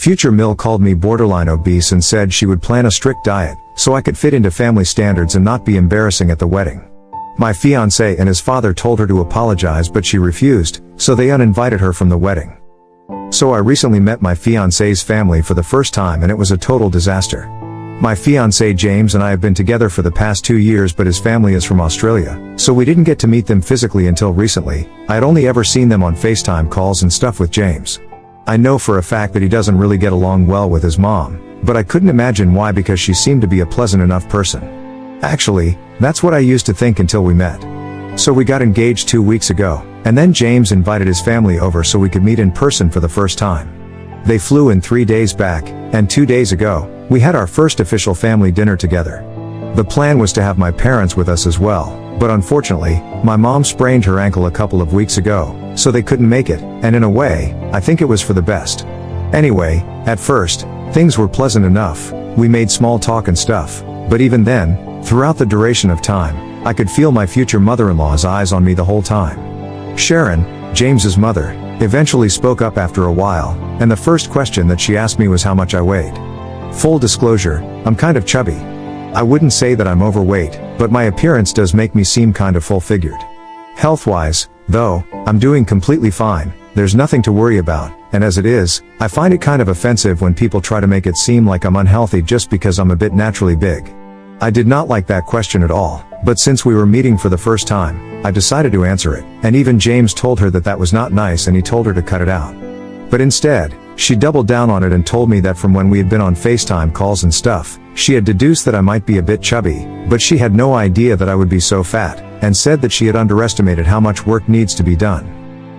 Future Mill called me borderline obese and said she would plan a strict diet, so I could fit into family standards and not be embarrassing at the wedding. My fiancé and his father told her to apologize, but she refused, so they uninvited her from the wedding. So I recently met my fiancé's family for the first time and it was a total disaster. My fiancé James and I have been together for the past 2 years, but his family is from Australia, so we didn't get to meet them physically until recently. I had only ever seen them on FaceTime calls and stuff with James. I know for a fact that he doesn't really get along well with his mom, but I couldn't imagine why, because she seemed to be a pleasant enough person. Actually, that's what I used to think until we met. So we got engaged 2 weeks ago, and then James invited his family over so we could meet in person for the first time. They flew in 3 days back, and 2 days ago, we had our first official family dinner together. The plan was to have my parents with us as well, but unfortunately, my mom sprained her ankle a couple of weeks ago, so they couldn't make it, and in a way, I think it was for the best. Anyway, at first, things were pleasant enough, we made small talk and stuff, but even then, throughout the duration of time, I could feel my future mother-in-law's eyes on me the whole time. Sharon, James's mother, eventually spoke up after a while, and the first question that she asked me was how much I weighed. Full disclosure, I'm kind of chubby. I wouldn't say that I'm overweight, but my appearance does make me seem kind of full-figured. Health-wise, though, I'm doing completely fine, there's nothing to worry about, and as it is, I find it kind of offensive when people try to make it seem like I'm unhealthy just because I'm a bit naturally big. I did not like that question at all, but since we were meeting for the first time, I decided to answer it, and even James told her that that was not nice and he told her to cut it out. But instead, she doubled down on it and told me that from when we had been on FaceTime calls and stuff, she had deduced that I might be a bit chubby, but she had no idea that I would be so fat, and said that she had underestimated how much work needs to be done.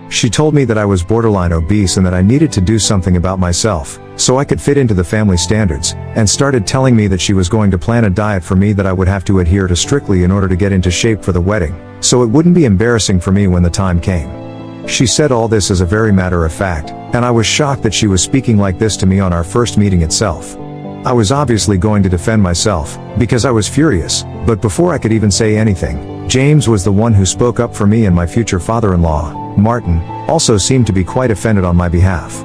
She told me that I was borderline obese and that I needed to do something about myself, so I could fit into the family standards, and started telling me that she was going to plan a diet for me that I would have to adhere to strictly in order to get into shape for the wedding, so it wouldn't be embarrassing for me when the time came. She said all this as a very matter of fact, and I was shocked that she was speaking like this to me on our first meeting itself. I was obviously going to defend myself, because I was furious, but before I could even say anything, James was the one who spoke up for me, and my future father-in-law, Martin, also seemed to be quite offended on my behalf.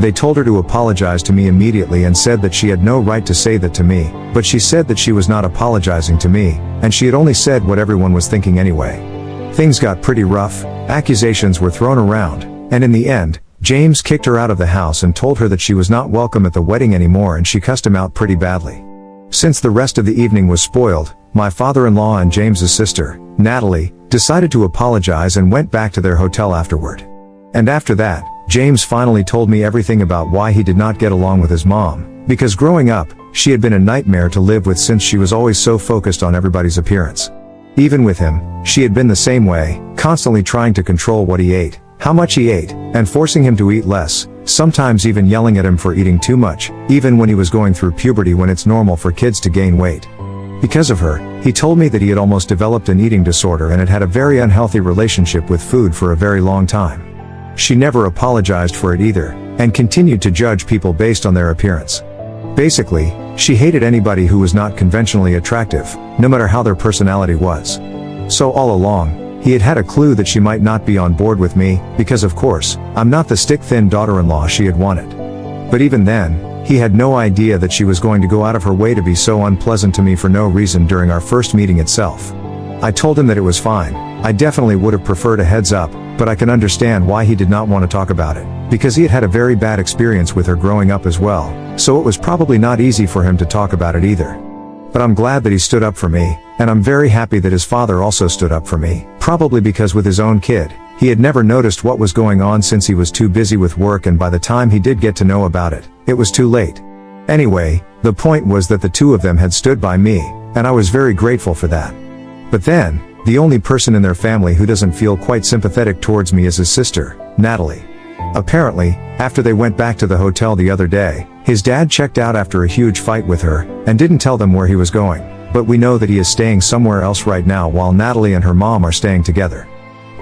They told her to apologize to me immediately and said that she had no right to say that to me, but she said that she was not apologizing to me, and she had only said what everyone was thinking anyway. Things got pretty rough, accusations were thrown around, and in the end, James kicked her out of the house and told her that she was not welcome at the wedding anymore, and she cussed him out pretty badly. Since the rest of the evening was spoiled, my father-in-law and James's sister, Natalie, decided to apologize and went back to their hotel afterward. And after that, James finally told me everything about why he did not get along with his mom, because growing up, she had been a nightmare to live with since she was always so focused on everybody's appearance. Even with him, she had been the same way, constantly trying to control what he ate, how much he ate, and forcing him to eat less, sometimes even yelling at him for eating too much, even when he was going through puberty when it's normal for kids to gain weight. Because of her, he told me that he had almost developed an eating disorder and had had a very unhealthy relationship with food for a very long time. She never apologized for it either, and continued to judge people based on their appearance. Basically, she hated anybody who was not conventionally attractive, no matter how their personality was. So all along, he had had a clue that she might not be on board with me, because of course, I'm not the stick-thin daughter-in-law she had wanted. But even then, he had no idea that she was going to go out of her way to be so unpleasant to me for no reason during our first meeting itself. I told him that it was fine, I definitely would have preferred a heads up, but I can understand why he did not want to talk about it, because he had had a very bad experience with her growing up as well, so it was probably not easy for him to talk about it either. But I'm glad that he stood up for me, and I'm very happy that his father also stood up for me, probably because with his own kid, he had never noticed what was going on since he was too busy with work, and by the time he did get to know about it, it was too late. Anyway, the point was that the two of them had stood by me, and I was very grateful for that. But then, the only person in their family who doesn't feel quite sympathetic towards me is his sister, Natalie. Apparently, after they went back to the hotel the other day, his dad checked out after a huge fight with her, and didn't tell them where he was going, but we know that he is staying somewhere else right now while Natalie and her mom are staying together.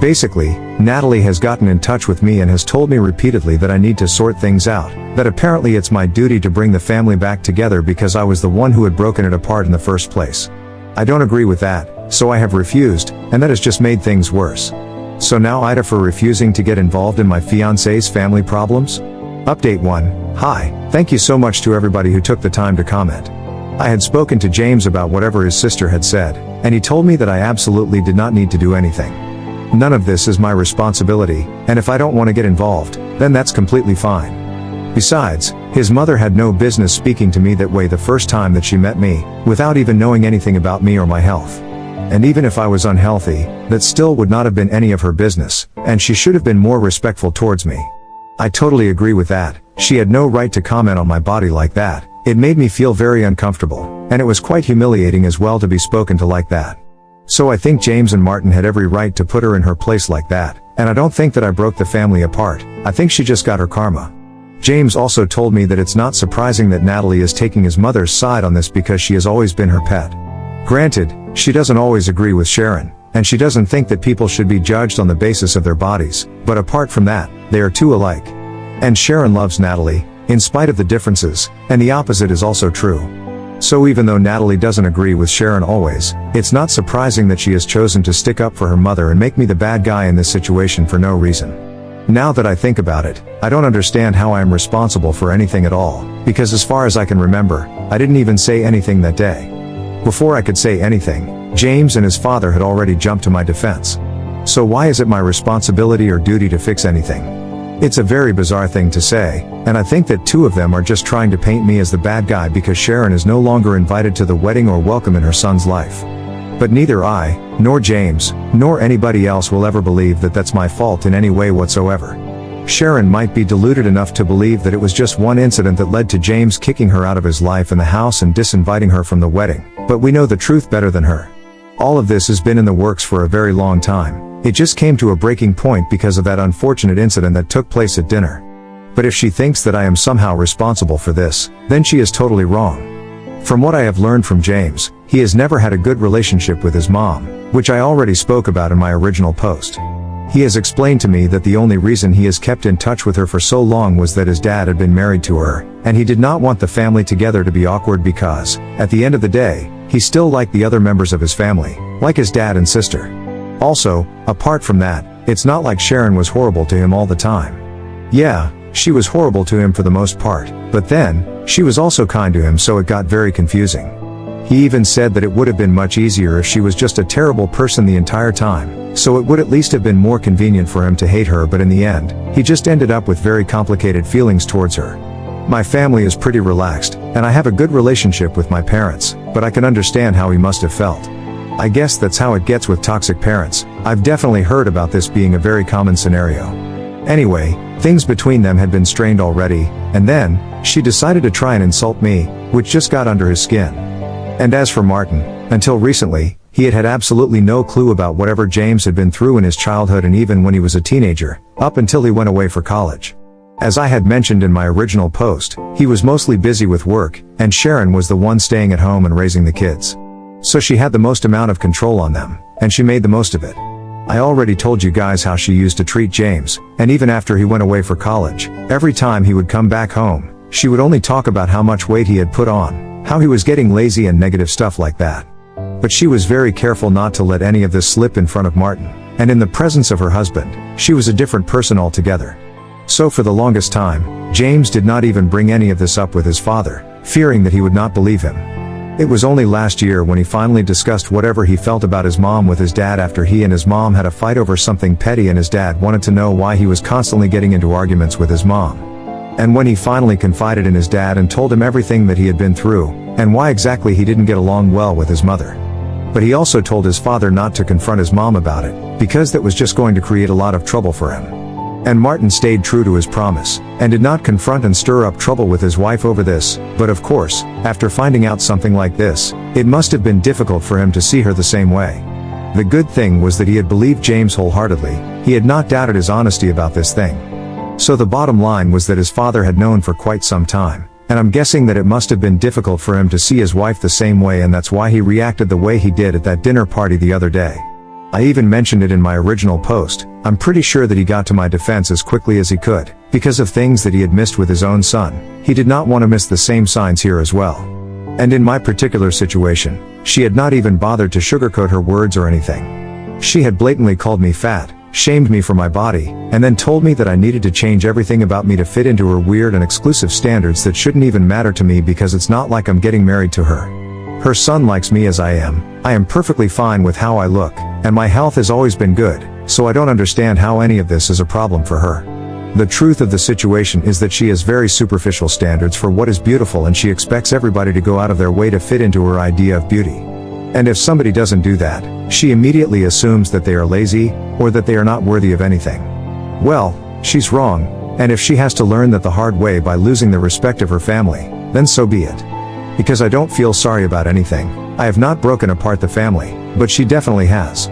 Basically, Natalie has gotten in touch with me and has told me repeatedly that I need to sort things out, that apparently it's my duty to bring the family back together because I was the one who had broken it apart in the first place. I don't agree with that, so I have refused, and that has just made things worse. So now AITA for refusing to get involved in my fiancé's family problems? Update 1. Hi, thank you so much to everybody who took the time to comment. I had spoken to James about whatever his sister had said, and he told me that I absolutely did not need to do anything. None of this is my responsibility, and if I don't want to get involved, then that's completely fine. Besides, his mother had no business speaking to me that way the first time that she met me, without even knowing anything about me or my health. And even if I was unhealthy, that still would not have been any of her business, and she should have been more respectful towards me. I totally agree with that. She had no right to comment on my body like that. It made me feel very uncomfortable, and it was quite humiliating as well to be spoken to like that. So I think James and Martin had every right to put her in her place like that, and I don't think that I broke the family apart. I think she just got her karma. James also told me that it's not surprising that Natalie is taking his mother's side on this because she has always been her pet. Granted, she doesn't always agree with Sharon, and she doesn't think that people should be judged on the basis of their bodies, but apart from that, they are two alike. And Sharon loves Natalie, in spite of the differences, and the opposite is also true. So even though Natalie doesn't agree with Sharon always, it's not surprising that she has chosen to stick up for her mother and make me the bad guy in this situation for no reason. Now that I think about it, I don't understand how I am responsible for anything at all, because as far as I can remember, I didn't even say anything that day. Before I could say anything, James and his father had already jumped to my defense. So why is it my responsibility or duty to fix anything? It's a very bizarre thing to say, and I think that two of them are just trying to paint me as the bad guy because Sharon is no longer invited to the wedding or welcome in her son's life. But neither I, nor James, nor anybody else will ever believe that that's my fault in any way whatsoever. Sharon might be deluded enough to believe that it was just one incident that led to James kicking her out of his life and the house and disinviting her from the wedding, but we know the truth better than her. All of this has been in the works for a very long time. It just came to a breaking point because of that unfortunate incident that took place at dinner. But if she thinks that I am somehow responsible for this, then she is totally wrong. From what I have learned from James, he has never had a good relationship with his mom, which I already spoke about in my original post. He has explained to me that the only reason he has kept in touch with her for so long was that his dad had been married to her, and he did not want the family together to be awkward because, at the end of the day, he still liked the other members of his family, like his dad and sister. Also, apart from that, it's not like Sharon was horrible to him all the time. Yeah, she was horrible to him for the most part, but then, she was also kind to him, so it got very confusing. He even said that it would have been much easier if she was just a terrible person the entire time, so it would at least have been more convenient for him to hate her, but in the end, he just ended up with very complicated feelings towards her. My family is pretty relaxed, and I have a good relationship with my parents, but I can understand how he must have felt. I guess that's how it gets with toxic parents. I've definitely heard about this being a very common scenario. Anyway, things between them had been strained already, and then, she decided to try and insult me, which just got under his skin. And as for Martin, until recently, he had had absolutely no clue about whatever James had been through in his childhood and even when he was a teenager, up until he went away for college. As I had mentioned in my original post, he was mostly busy with work, and Sharon was the one staying at home and raising the kids. So she had the most amount of control on them, and she made the most of it. I already told you guys how she used to treat James, and even after he went away for college, every time he would come back home, she would only talk about how much weight he had put on, how he was getting lazy and negative stuff like that. But she was very careful not to let any of this slip in front of Martin, and in the presence of her husband, she was a different person altogether. So for the longest time, James did not even bring any of this up with his father, fearing that he would not believe him. It was only last year when he finally discussed whatever he felt about his mom with his dad after he and his mom had a fight over something petty and his dad wanted to know why he was constantly getting into arguments with his mom. And when he finally confided in his dad and told him everything that he had been through, and why exactly he didn't get along well with his mother. But he also told his father not to confront his mom about it, because that was just going to create a lot of trouble for him. And Martin stayed true to his promise, and did not confront and stir up trouble with his wife over this, but of course, after finding out something like this, it must have been difficult for him to see her the same way. The good thing was that he had believed James wholeheartedly, he had not doubted his honesty about this thing. So the bottom line was that his father had known for quite some time, and I'm guessing that it must have been difficult for him to see his wife the same way, and that's why he reacted the way he did at that dinner party the other day. I even mentioned it in my original post. I'm pretty sure that he got to my defense as quickly as he could, because of things that he had missed with his own son. He did not want to miss the same signs here as well. And in my particular situation, she had not even bothered to sugarcoat her words or anything. She had blatantly called me fat, shamed me for my body, and then told me that I needed to change everything about me to fit into her weird and exclusive standards that shouldn't even matter to me because it's not like I'm getting married to her. Her son likes me as I am. I am perfectly fine with how I look, and my health has always been good, so I don't understand how any of this is a problem for her. The truth of the situation is that she has very superficial standards for what is beautiful, and she expects everybody to go out of their way to fit into her idea of beauty. And if somebody doesn't do that, she immediately assumes that they are lazy, or that they are not worthy of anything. Well, she's wrong, and if she has to learn that the hard way by losing the respect of her family, then so be it. Because I don't feel sorry about anything. I have not broken apart the family, but she definitely has.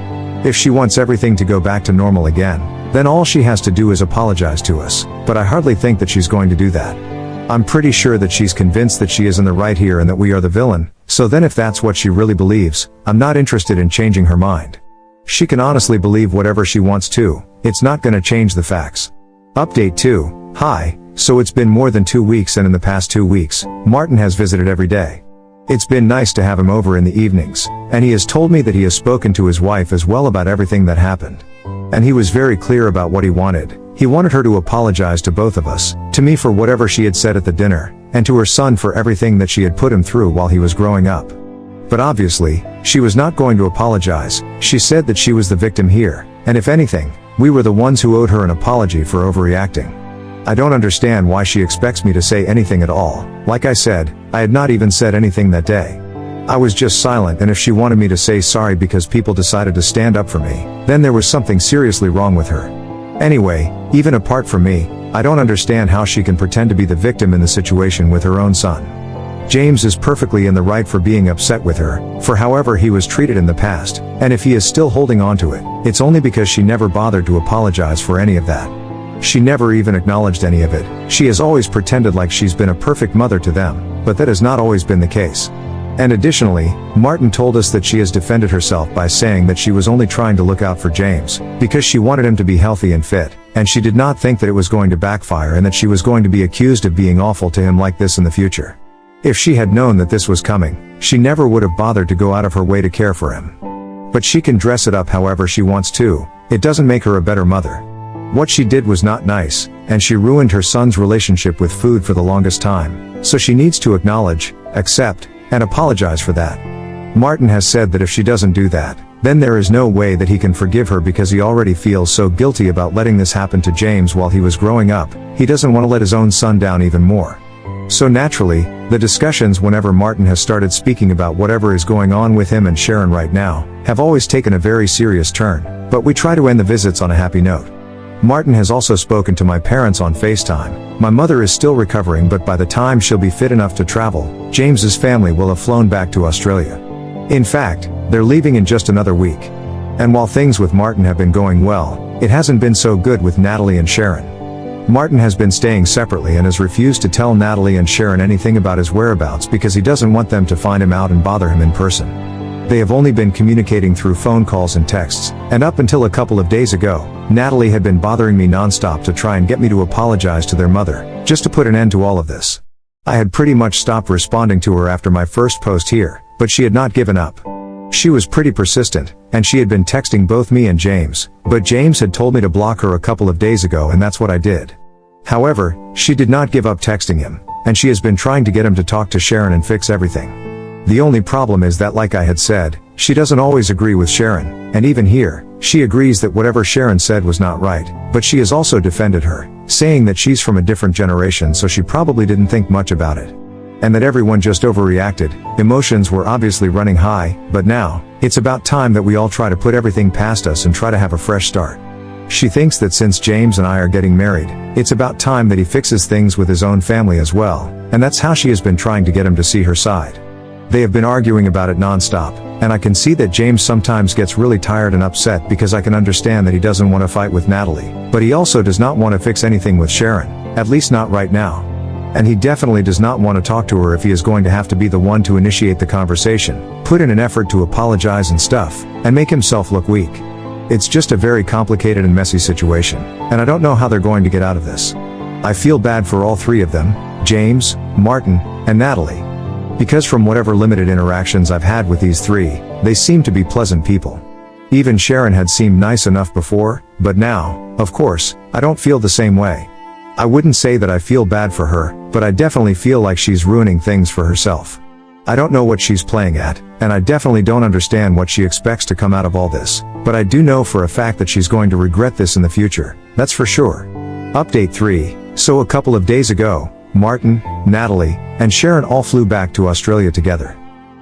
If she wants everything to go back to normal again, then all she has to do is apologize to us, but I hardly think that she's going to do that. I'm pretty sure that she's convinced that she is in the right here and that we are the villain, so then if that's what she really believes, I'm not interested in changing her mind. She can honestly believe whatever she wants to, it's not gonna change the facts. Update 2, hi, so it's been more than 2 weeks, and in the past 2 weeks, Martin has visited every day. It's been nice to have him over in the evenings, and he has told me that he has spoken to his wife as well about everything that happened. And he was very clear about what he wanted. He wanted her to apologize to both of us, to me for whatever she had said at the dinner, and to her son for everything that she had put him through while he was growing up. But obviously, she was not going to apologize. She said that she was the victim here, and if anything, we were the ones who owed her an apology for overreacting. I don't understand why she expects me to say anything at all. Like I said, I had not even said anything that day. I was just silent, and if she wanted me to say sorry because people decided to stand up for me, then there was something seriously wrong with her. Anyway, even apart from me, I don't understand how she can pretend to be the victim in the situation with her own son. James is perfectly in the right for being upset with her, for however he was treated in the past, and if he is still holding on to it, it's only because she never bothered to apologize for any of that. She never even acknowledged any of it. She has always pretended like she's been a perfect mother to them, but that has not always been the case. And additionally, Martin told us that she has defended herself by saying that she was only trying to look out for James, because she wanted him to be healthy and fit, and she did not think that it was going to backfire and that she was going to be accused of being awful to him like this in the future. If she had known that this was coming, she never would have bothered to go out of her way to care for him. But she can dress it up however she wants to. It doesn't make her a better mother. What she did was not nice, and she ruined her son's relationship with food for the longest time, so she needs to acknowledge, accept, and apologize for that. Martin has said that if she doesn't do that, then there is no way that he can forgive her because he already feels so guilty about letting this happen to James while he was growing up. He doesn't want to let his own son down even more. So naturally, the discussions whenever Martin has started speaking about whatever is going on with him and Sharon right now, have always taken a very serious turn, but we try to end the visits on a happy note. Martin has also spoken to my parents on FaceTime. My mother is still recovering, but by the time she'll be fit enough to travel, James's family will have flown back to Australia. In fact, they're leaving in just another week. And while things with Martin have been going well, it hasn't been so good with Natalie and Sharon. Martin has been staying separately and has refused to tell Natalie and Sharon anything about his whereabouts because he doesn't want them to find him out and bother him in person. They have only been communicating through phone calls and texts, and up until a couple of days ago, Natalie had been bothering me nonstop to try and get me to apologize to their mother, just to put an end to all of this. I had pretty much stopped responding to her after my first post here, but she had not given up. She was pretty persistent, and she had been texting both me and James, but James had told me to block her a couple of days ago, and that's what I did. However, she did not give up texting him, and she has been trying to get him to talk to Sharon and fix everything. The only problem is that, like I had said, she doesn't always agree with Sharon, and even here, she agrees that whatever Sharon said was not right, but she has also defended her, saying that she's from a different generation, so she probably didn't think much about it. And that everyone just overreacted. Emotions were obviously running high, but now, it's about time that we all try to put everything past us and try to have a fresh start. She thinks that since James and I are getting married, it's about time that he fixes things with his own family as well, and that's how she has been trying to get him to see her side. They have been arguing about it nonstop, and I can see that James sometimes gets really tired and upset because I can understand that he doesn't want to fight with Natalie, but he also does not want to fix anything with Sharon, at least not right now. And he definitely does not want to talk to her if he is going to have to be the one to initiate the conversation, put in an effort to apologize and stuff, and make himself look weak. It's just a very complicated and messy situation, and I don't know how they're going to get out of this. I feel bad for all three of them, James, Martin, and Natalie. Because from whatever limited interactions I've had with these three, they seem to be pleasant people. Even Sharon had seemed nice enough before, but now, of course, I don't feel the same way. I wouldn't say that I feel bad for her, but I definitely feel like she's ruining things for herself. I don't know what she's playing at, and I definitely don't understand what she expects to come out of all this, but I do know for a fact that she's going to regret this in the future, that's for sure. Update 3. So a couple of days ago, Martin, Natalie, and Sharon all flew back to Australia together.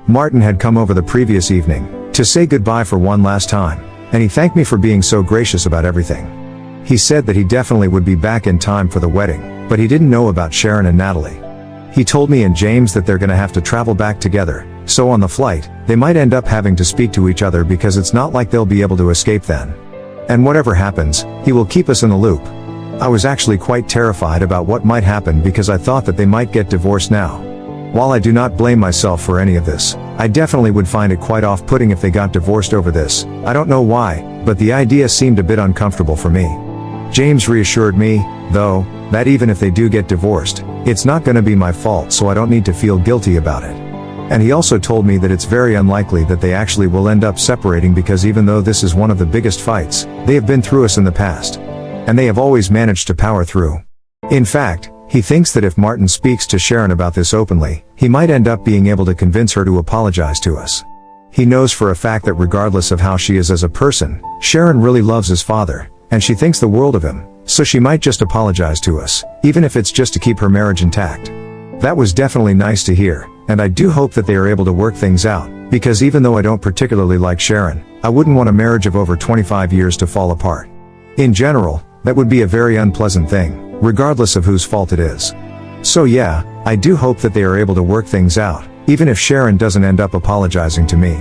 Martin had come over the previous evening to say goodbye for one last time, and he thanked me for being so gracious about everything. He said that he definitely would be back in time for the wedding, but he didn't know about Sharon and Natalie. He told me and James that they're gonna have to travel back together, so on the flight, they might end up having to speak to each other because it's not like they'll be able to escape then. And whatever happens, he will keep us in the loop. I was actually quite terrified about what might happen because I thought that they might get divorced now. While I do not blame myself for any of this, I definitely would find it quite off-putting if they got divorced over this. I don't know why, but the idea seemed a bit uncomfortable for me. James reassured me, though, that even if they do get divorced, it's not gonna be my fault, so I don't need to feel guilty about it. And he also told me that it's very unlikely that they actually will end up separating because even though this is one of the biggest fights, they have been through us in the past. And they have always managed to power through. In fact, he thinks that if Martin speaks to Sharon about this openly, he might end up being able to convince her to apologize to us. He knows for a fact that regardless of how she is as a person, Sharon really loves his father, and she thinks the world of him, so she might just apologize to us, even if it's just to keep her marriage intact. That was definitely nice to hear, and I do hope that they are able to work things out, because even though I don't particularly like Sharon, I wouldn't want a marriage of over 25 years to fall apart. In general, that would be a very unpleasant thing, regardless of whose fault it is. So yeah, I do hope that they are able to work things out, even if Sharon doesn't end up apologizing to me.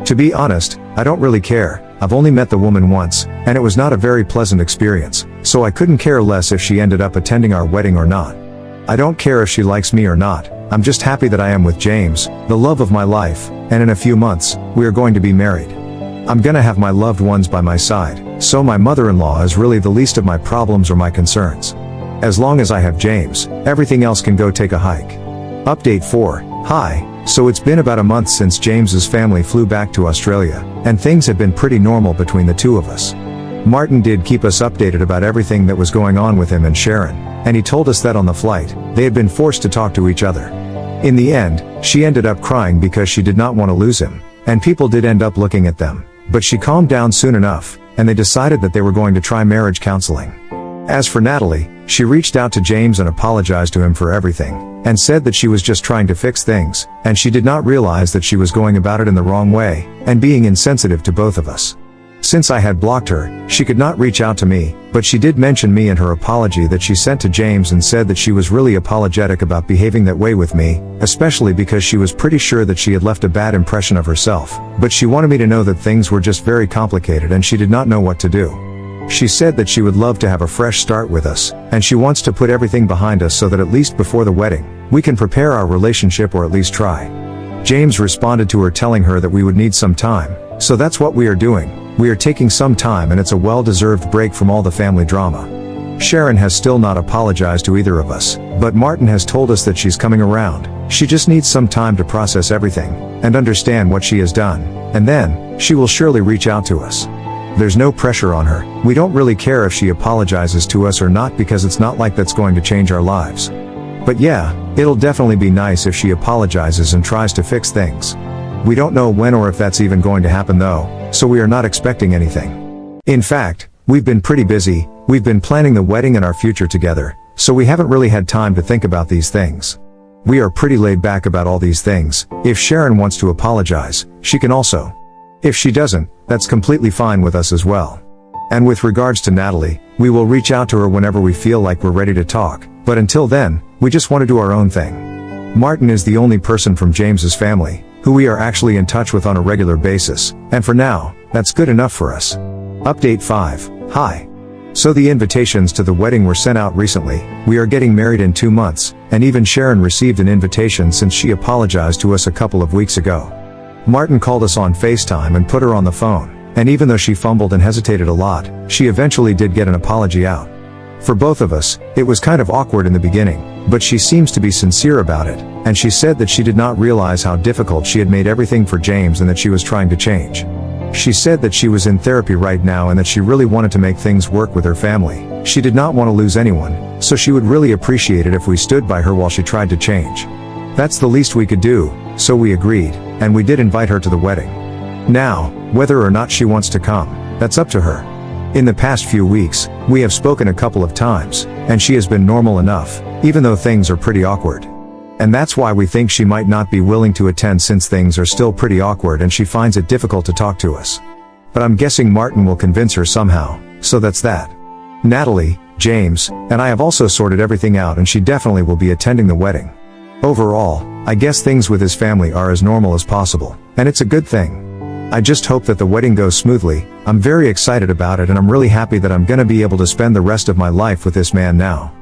To be honest, I don't really care. I've only met the woman once, and it was not a very pleasant experience, so I couldn't care less if she ended up attending our wedding or not. I don't care if she likes me or not, I'm just happy that I am with James, the love of my life, and in a few months, we are going to be married. I'm gonna have my loved ones by my side, so my mother-in-law is really the least of my problems or my concerns. As long as I have James, everything else can go take a hike. Update 4. Hi. So it's been about a month since James's family flew back to Australia, and things have been pretty normal between the two of us. Martin did keep us updated about everything that was going on with him and Sharon, and he told us that on the flight, they had been forced to talk to each other. In the end, she ended up crying because she did not want to lose him, and people did end up looking at them, but she calmed down soon enough, and they decided that they were going to try marriage counseling. As for Natalie, she reached out to James and apologized to him for everything, and said that she was just trying to fix things, and she did not realize that she was going about it in the wrong way, and being insensitive to both of us. Since I had blocked her, she could not reach out to me, but she did mention me in her apology that she sent to James and said that she was really apologetic about behaving that way with me, especially because she was pretty sure that she had left a bad impression of herself, but she wanted me to know that things were just very complicated and she did not know what to do. She said that she would love to have a fresh start with us, and she wants to put everything behind us so that at least before the wedding, we can prepare our relationship or at least try. James responded to her telling her that we would need some time, so that's what we are doing. We are taking some time and it's a well-deserved break from all the family drama. Sharon has still not apologized to either of us, but Martin has told us that she's coming around. She just needs some time to process everything, and understand what she has done, and then, she will surely reach out to us. There's no pressure on her. We don't really care if she apologizes to us or not because it's not like that's going to change our lives. But yeah, it'll definitely be nice if she apologizes and tries to fix things. We don't know when or if that's even going to happen though, so we are not expecting anything. In fact, we've been pretty busy, we've been planning the wedding and our future together, so we haven't really had time to think about these things. We are pretty laid back about all these things. If Sharon wants to apologize, she can also. If she doesn't, that's completely fine with us as well. And with regards to Natalie, we will reach out to her whenever we feel like we're ready to talk, but until then, we just want to do our own thing. Martin is the only person from James's family who we are actually in touch with on a regular basis, and for now, that's good enough for us. Update 5. Hi. So the invitations to the wedding were sent out recently. We are getting married in 2 months, and even Sharon received an invitation since she apologized to us a couple of weeks ago. Martin called us on FaceTime and put her on the phone, and even though she fumbled and hesitated a lot, she eventually did get an apology out. For both of us, it was kind of awkward in the beginning, but she seems to be sincere about it, and she said that she did not realize how difficult she had made everything for James and that she was trying to change. She said that she was in therapy right now and that she really wanted to make things work with her family. She did not want to lose anyone, so she would really appreciate it if we stood by her while she tried to change. That's the least we could do, so we agreed, and we did invite her to the wedding. Now, whether or not she wants to come, that's up to her. In the past few weeks, we have spoken a couple of times, and she has been normal enough, even though things are pretty awkward. And that's why we think she might not be willing to attend since things are still pretty awkward and she finds it difficult to talk to us. But I'm guessing Martin will convince her somehow, so that's that. Natalie, James, and I have also sorted everything out and she definitely will be attending the wedding. Overall, I guess things with his family are as normal as possible, and it's a good thing. I just hope that the wedding goes smoothly. I'm very excited about it and I'm really happy that I'm gonna be able to spend the rest of my life with this man now.